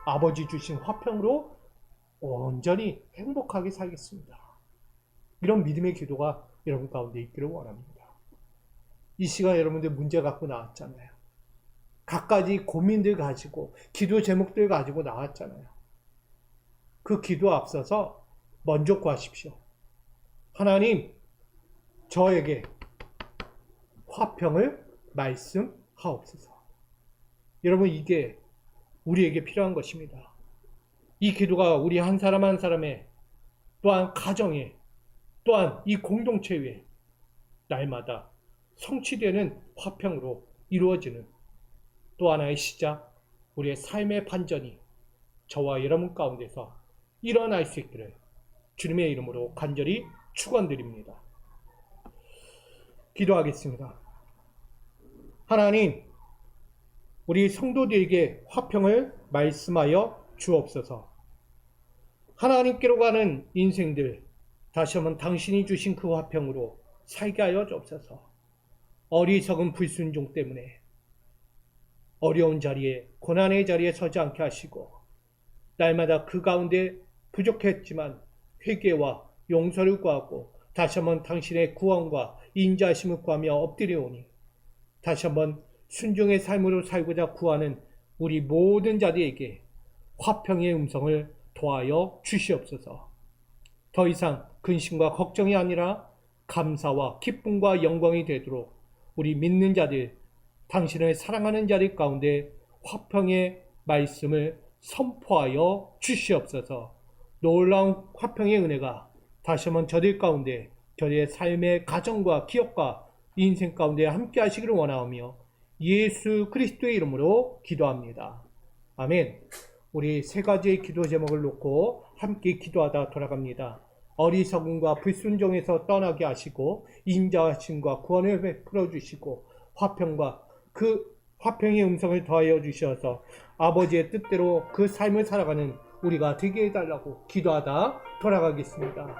아버지 주신 화평으로 온전히 행복하게 살겠습니다. 이런 믿음의 기도가 여러분 가운데 있기를 원합니다. 이 시간 여러분들 문제 갖고 나왔잖아요. 갖가지 고민들 가지고 기도 제목들 가지고 나왔잖아요. 그 기도 앞서서 먼저 구하십시오. 하나님, 저에게 화평을 말씀하옵소서. 여러분, 이게 우리에게 필요한 것입니다. 이 기도가 우리 한 사람 한 사람의, 또한 가정에, 또한 이 공동체 위에 날마다 성취되는 화평으로 이루어지는 또 하나의 시작, 우리의 삶의 반전이 저와 여러분 가운데서 일어날 수 있기를 주님의 이름으로 간절히 축원드립니다. 기도하겠습니다. 하나님, 우리 성도들에게 화평을 말씀하여 주옵소서. 하나님께로 가는 인생들, 다시 한번 당신이 주신 그 화평으로 살게 하여 주옵소서. 어리석은 불순종 때문에 어려운 자리에, 고난의 자리에 서지 않게 하시고, 날마다 그 가운데 부족했지만 회개와 용서를 구하고 다시 한번 당신의 구원과 인자하심을 구하며 엎드려오니 다시 한번 순종의 삶으로 살고자 구하는 우리 모든 자들에게 화평의 음성을 도하여 주시옵소서. 더 이상 근심과 걱정이 아니라 감사와 기쁨과 영광이 되도록 우리 믿는 자들, 당신을 사랑하는 자들 가운데 화평의 말씀을 선포하여 주시옵소서. 놀라운 화평의 은혜가 다시 한번 저들 가운데 저들의 삶의 가정과 기업과 인생 가운데 함께 하시기를 원하오며 예수 그리스도의 이름으로 기도합니다. 아멘. 우리 세 가지의 기도 제목을 놓고 함께 기도하다 돌아갑니다. 어리석음과 불순종에서 떠나게 하시고 인자하심과 구원을 베풀어 주시고 화평과 그 화평의 음성을 더하여 주셔서 아버지의 뜻대로 그 삶을 살아가는 우리가 되게 해달라고 기도하다 돌아가겠습니다.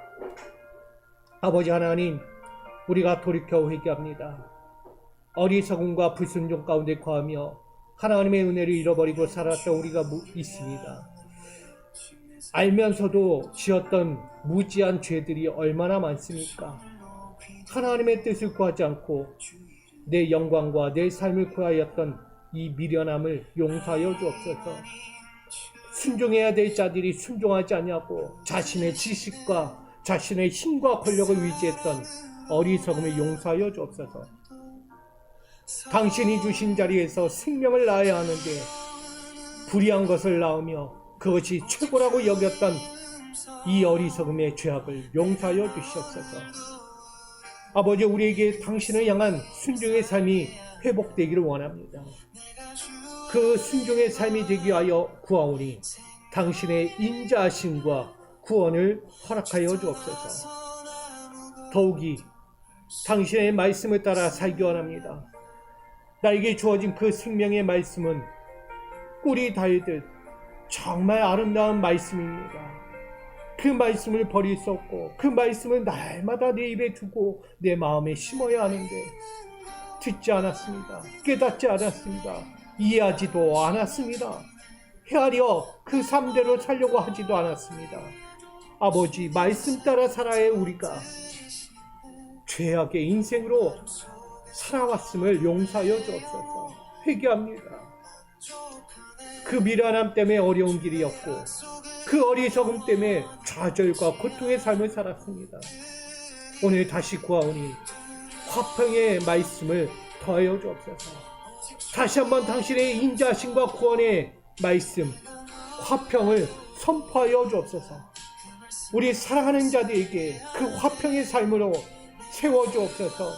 아버지 하나님, 우리가 돌이켜 회개합니다. 어리석음과 불순종 가운데 거하며 하나님의 은혜를 잃어버리고 살았던 우리가 있습니다. 알면서도 지었던 무지한 죄들이 얼마나 많습니까? 하나님의 뜻을 구하지 않고 내 영광과 내 삶을 구하였던 이 미련함을 용서하여 주옵소서. 순종해야 될 자들이 순종하지 않냐고 자신의 지식과 자신의 힘과 권력을 위지했던 어리석음을 용서하여 주옵소서. 당신이 주신 자리에서 생명을 낳아야 하는데 불의한 것을 낳으며 그것이 최고라고 여겼던 이 어리석음의 죄악을 용서하여 주시옵소서. 아버지, 우리에게 당신을 향한 순종의 삶이 회복되기를 원합니다. 그 순종의 삶이 되기 위하여 구하오니 당신의 인자하심과 구원을 허락하여 주옵소서. 더욱이 당신의 말씀을 따라 살기 원합니다. 나에게 주어진 그 생명의 말씀은 꿀이 달듯 정말 아름다운 말씀입니다. 그 말씀을 버릴 수 없고 그 말씀을 날마다 내 입에 두고 내 마음에 심어야 하는데 듣지 않았습니다. 깨닫지 않았습니다. 이해하지도 않았습니다. 헤아려 그 삶대로 살려고 하지도 않았습니다. 아버지, 말씀 따라 살아야 우리가 죄악의 인생으로 살아왔음을 용서하여 주옵소서. 회개합니다. 그 미련함 때문에 어려운 길이었고 그 어리석음 때문에 좌절과 고통의 삶을 살았습니다. 오늘 다시 구하오니 화평의 말씀을 더하여 주옵소서. 다시 한번 당신의 인자하심과 구원의 말씀, 화평을 선포하여 주옵소서. 우리 사랑하는 자들에게 그 화평의 삶으로 세워주옵소서.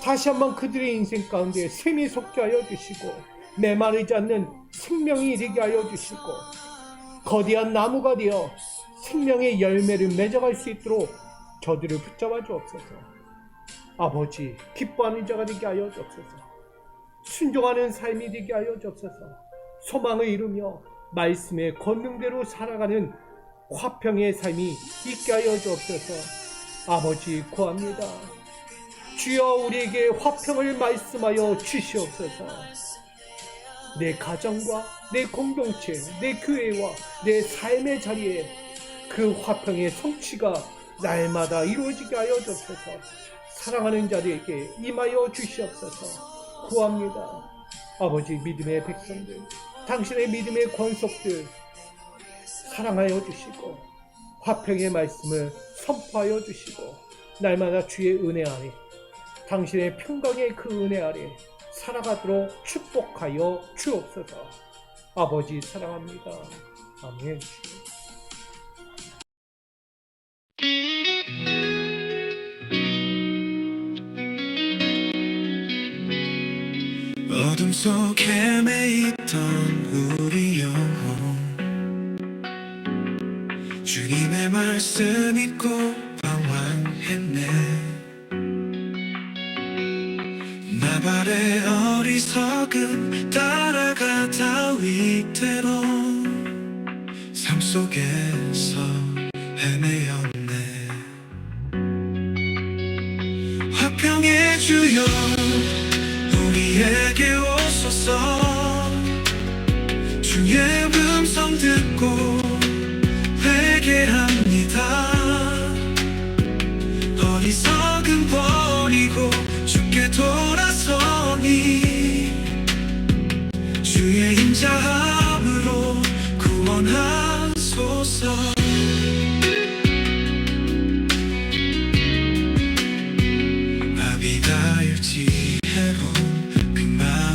다시 한번 그들의 인생 가운데 샘이 솟게 하여 주시고 메마르지 않는 생명이 되게 하여 주시고 거대한 나무가 되어 생명의 열매를 맺어갈 수 있도록 저들을 붙잡아 주옵소서. 아버지, 기뻐하는 자가 되게 하여 주옵소서. 순종하는 삶이 되게 하여 주옵소서. 소망을 이루며 말씀의 권능대로 살아가는 화평의 삶이 있게 하여 주옵소서. 아버지, 구합니다. 주여, 우리에게 화평을 말씀하여 주시옵소서. 내 가정과 내 공동체, 내 교회와 내 삶의 자리에 그 화평의 성취가 날마다 이루어지게 하여 주옵소서. 사랑하는 자들에게 임하여 주시옵소서. 구합니다. 아버지, 믿음의 백성들, 당신의 믿음의 권속들 사랑하여 주시고 화평의 말씀을 선포하여 주시고 날마다 주의 은혜 아래, 당신의 평강의 그 은혜 아래 살아가도록 축복하여 주옵소서. 아버지, 사랑합니다. 아멘. 어둠 속에 매있던 우리 영혼, 주님의 말씀 잊고 방황했네. 나발의 어리석음 따라가다 위태로 삶 속에서 헤매었네. 화평의 주여, 우리에게 오소서. 주의 음성 듣고 회개합니다. 어리석음 버리고 주께 돌아서니 주의 인자함으로 구원하소서. 아비가일 지혜로 그 마음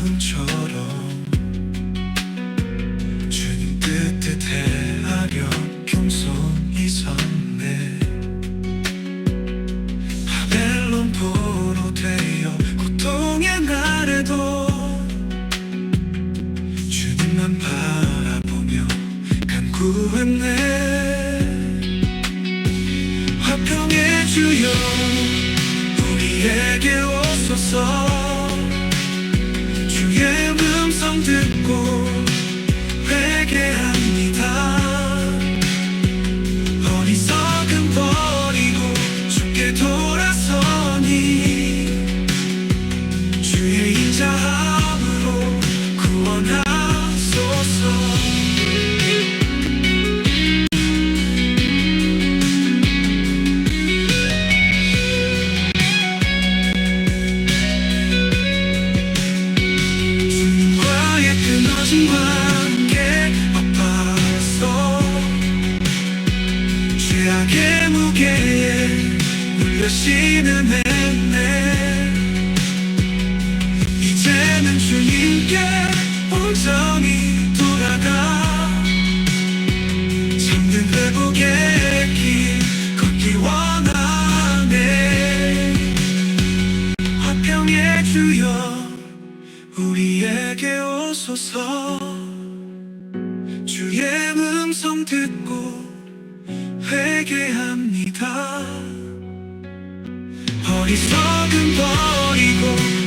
회복의 길 걷기 원하네. 화평의 주여 우리에게 오소서. 주의 음성 듣고 회개합니다. 어리석음 버리고